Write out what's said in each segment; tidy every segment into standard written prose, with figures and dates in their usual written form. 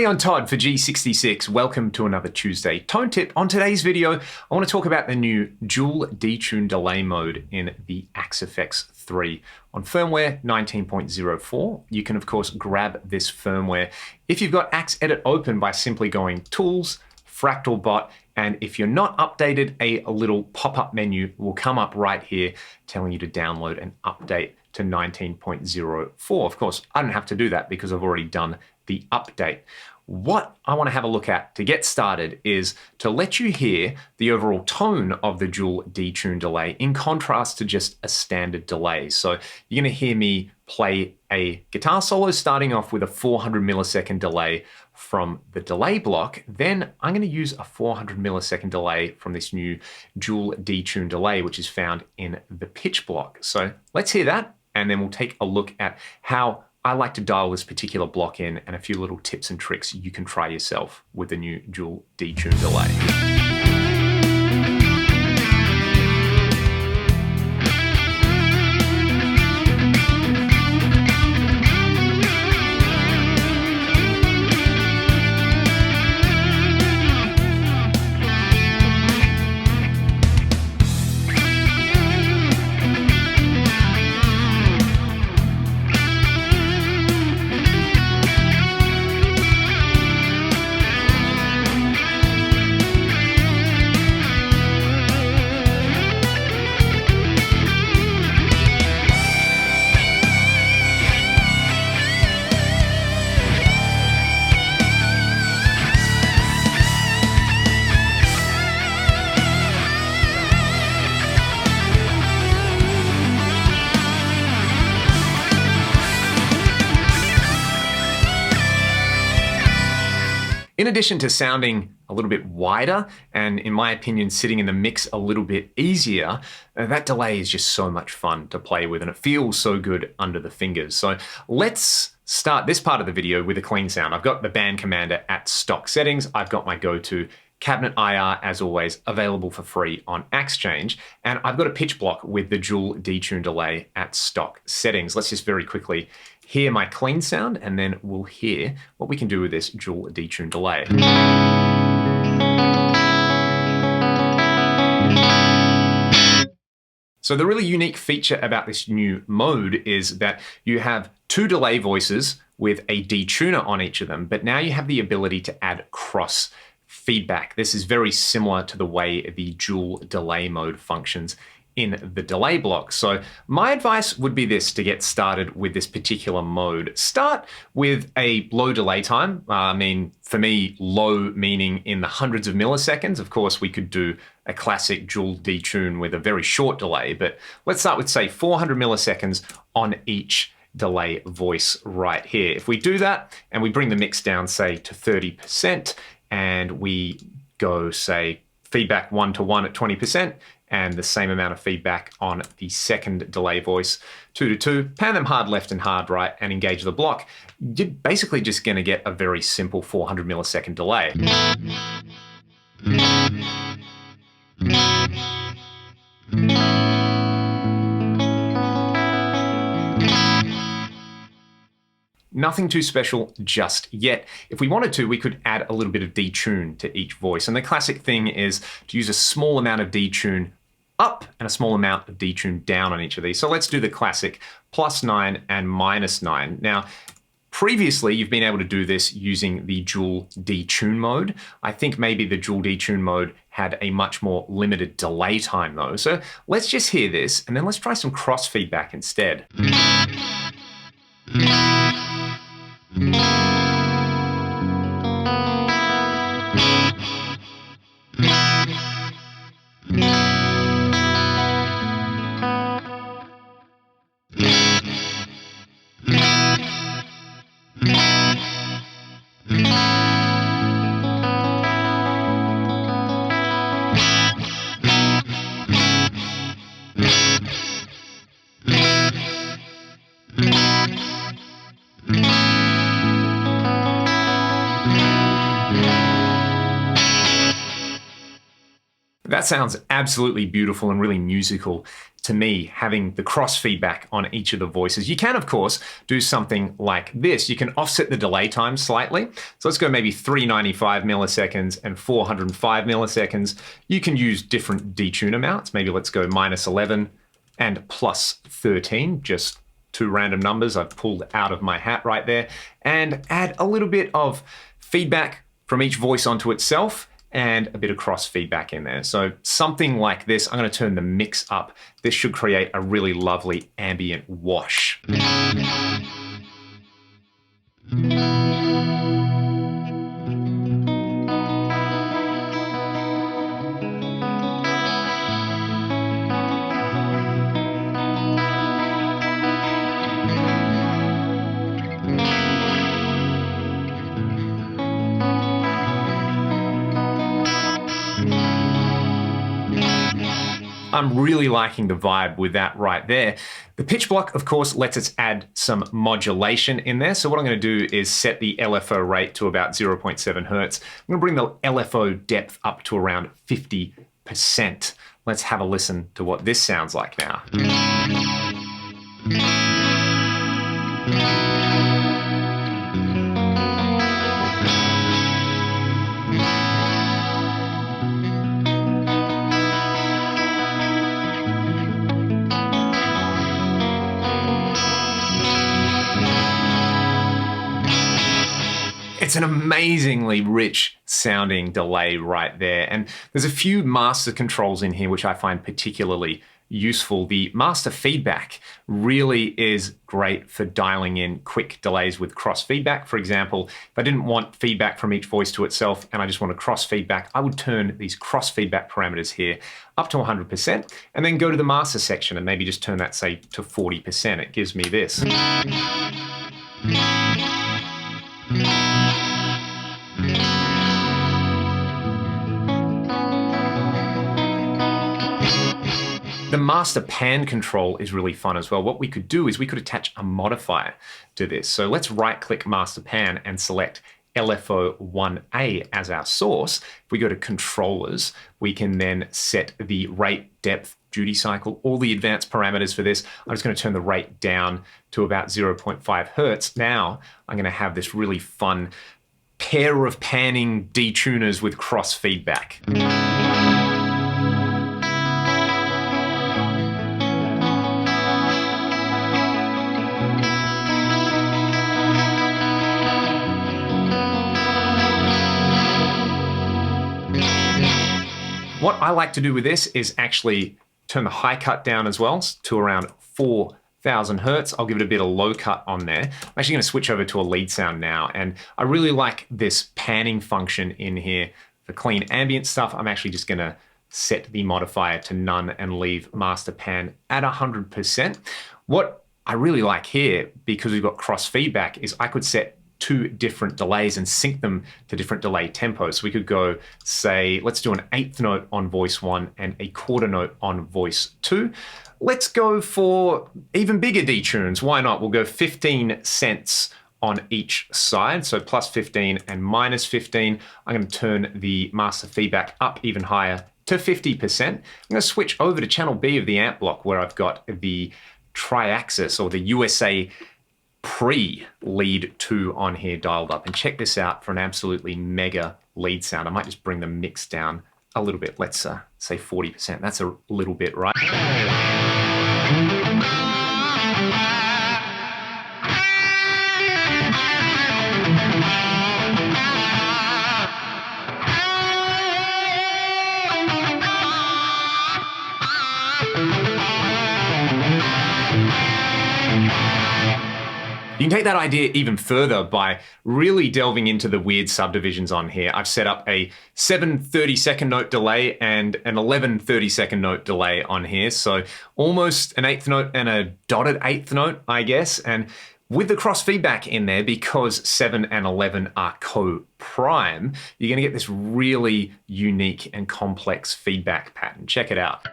I'm Todd for G66. Welcome to another Tuesday Tone Tip. On today's video, I want to talk about the new dual detune delay mode in the Axe FX 3 on firmware 19.04. You can of course grab this firmware if you've got Axe Edit open by simply going Tools, Fractal Bot, and if you're not updated, a little pop-up menu will come up right here telling you to download and update to 19.04. Of course, I don't have to do that because I've already done the update. What I want to have a look at to get started is to let you hear the overall tone of the dual detune delay in contrast to just a standard delay. So you're going to hear me play a guitar solo starting off with a 400 millisecond delay from the delay block. Then I'm going to use a 400 millisecond delay from this new dual detune delay, which is found in the pitch block. So let's hear that, and then we'll take a look at how I like to dial this particular block in and a few little tips and tricks you can try yourself with the new dual detune delay. In addition to sounding a little bit wider and, in my opinion, sitting in the mix a little bit easier, that delay is just so much fun to play with and it feels so good under the fingers. So let's start this part of the video with a clean sound. I've got the band commander at stock settings. I've got my go-to cabinet IR, as always, available for free on AxeChange. And I've got a pitch block with the dual detune delay at stock settings. Let's just very quickly hear my clean sound, and then we'll hear what we can do with this dual detune delay. So the really unique feature about this new mode is that you have two delay voices with a detuner on each of them, but now you have the ability to add cross feedback. This is very similar to the way the dual delay mode functions in the delay block. So my advice would be this to get started with this particular mode. Start with a low delay time. For me, low meaning in the hundreds of milliseconds. Of course, we could do a classic dual detune with a very short delay, but let's start with, say, 400 milliseconds on each delay voice right here. If we do that and we bring the mix down, say, to 30%, and we go, say, feedback 1-to-1 at 20%, and the same amount of feedback on the second delay voice, 2-to-2, pan them hard left and hard right, and engage the block, you're basically just going to get a very simple 400 millisecond delay. Nothing too special just yet. If we wanted to, we could add a little bit of detune to each voice. And the classic thing is to use a small amount of detune up and a small amount of detune down on each of these. So let's do the classic +9 and -9. Now, previously, you've been able to do this using the dual detune mode. I think maybe the dual detune mode had a much more limited delay time though. So let's just hear this and then let's try some cross feedback instead. That sounds absolutely beautiful and really musical to me, having the cross feedback on each of the voices. You can, of course, do something like this. You can offset the delay time slightly. So let's go maybe 395 milliseconds and 405 milliseconds. You can use different detune amounts. Maybe let's go -11 and +13, just two random numbers I've pulled out of my hat right there, and add a little bit of feedback from each voice onto itself and a bit of cross feedback in there. So something like this, I'm going to turn the mix up. This should create a really lovely ambient wash. I'm really liking the vibe with that right there. The pitch block, of course, lets us add some modulation in there. So what I'm going to do is set the LFO rate to about 0.7 hertz. I'm going to bring the LFO depth up to around 50%. Let's have a listen to what this sounds like now. It's an amazingly rich sounding delay right there. And there's a few master controls in here which I find particularly useful. The master feedback really is great for dialing in quick delays with cross feedback. For example, if I didn't want feedback from each voice to itself and I just want to cross feedback, I would turn these cross feedback parameters here up to 100% and then go to the master section and maybe just turn that, say, to 40%. It gives me this. The master pan control is really fun as well. What we could do is we could attach a modifier to this. So let's right-click master pan and select LFO 1A as our source. If we go to controllers, we can then set the rate, depth, duty cycle, all the advanced parameters for this. I'm just going to turn the rate down to about 0.5 hertz. Now I'm going to have this really fun pair of panning detuners with cross feedback. What I like to do with this is actually turn the high cut down as well to around 4,000 hertz. I'll give it a bit of low cut on there. I'm actually going to switch over to a lead sound now, and I really like this panning function in here for clean ambient stuff. I'm actually just going to set the modifier to none and leave master pan at 100%. What I really like here, because we've got cross feedback, is I could set two different delays and sync them to different delay tempos. So we could go, say, let's do an eighth note on voice 1 and a quarter note on voice 2. Let's go for even bigger detunes. Why not? We'll go 15 cents on each side. So plus 15 and minus 15. I'm going to turn the master feedback up even higher to 50%. I'm going to switch over to channel B of the amp block where I've got the tri-axis or the USA pre-lead 2 on here dialed up, and check this out for an absolutely mega lead sound. I might just bring the mix down a little bit. Let's say 40%. That's a little bit, right? You can take that idea even further by really delving into the weird subdivisions on here. I've set up a 7 30-second note delay and an 11 30-second note delay on here. So almost an eighth note and a dotted eighth note, I guess. And with the cross feedback in there, because 7 and 11 are co-prime, you're going to get this really unique and complex feedback pattern. Check it out.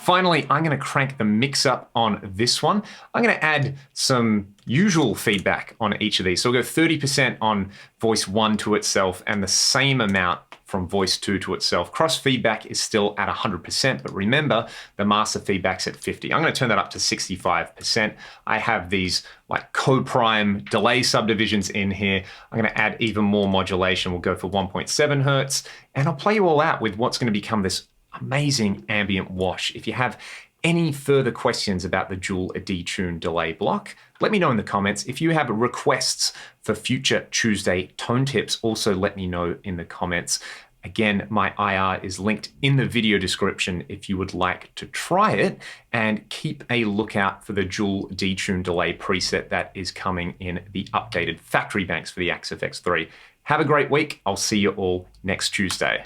Finally, I'm going to crank the mix up on this one. I'm going to add some usual feedback on each of these. So we'll go 30% on voice 1 to itself and the same amount from voice 2 to itself. Cross feedback is still at 100%, but remember the master feedback's at 50. I'm going to turn that up to 65%. I have these like co-prime delay subdivisions in here. I'm going to add even more modulation. We'll go for 1.7 hertz, and I'll play you all out with what's going to become this amazing ambient wash. If you have any further questions about the dual detuned delay block, let me know in the comments. If you have requests for future Tuesday tone tips, also let me know in the comments. Again, my IR is linked in the video description if you would like to try it, and keep a lookout for the dual detuned delay preset that is coming in the updated factory banks for the Axe FX3. Have a great week. I'll see you all next Tuesday.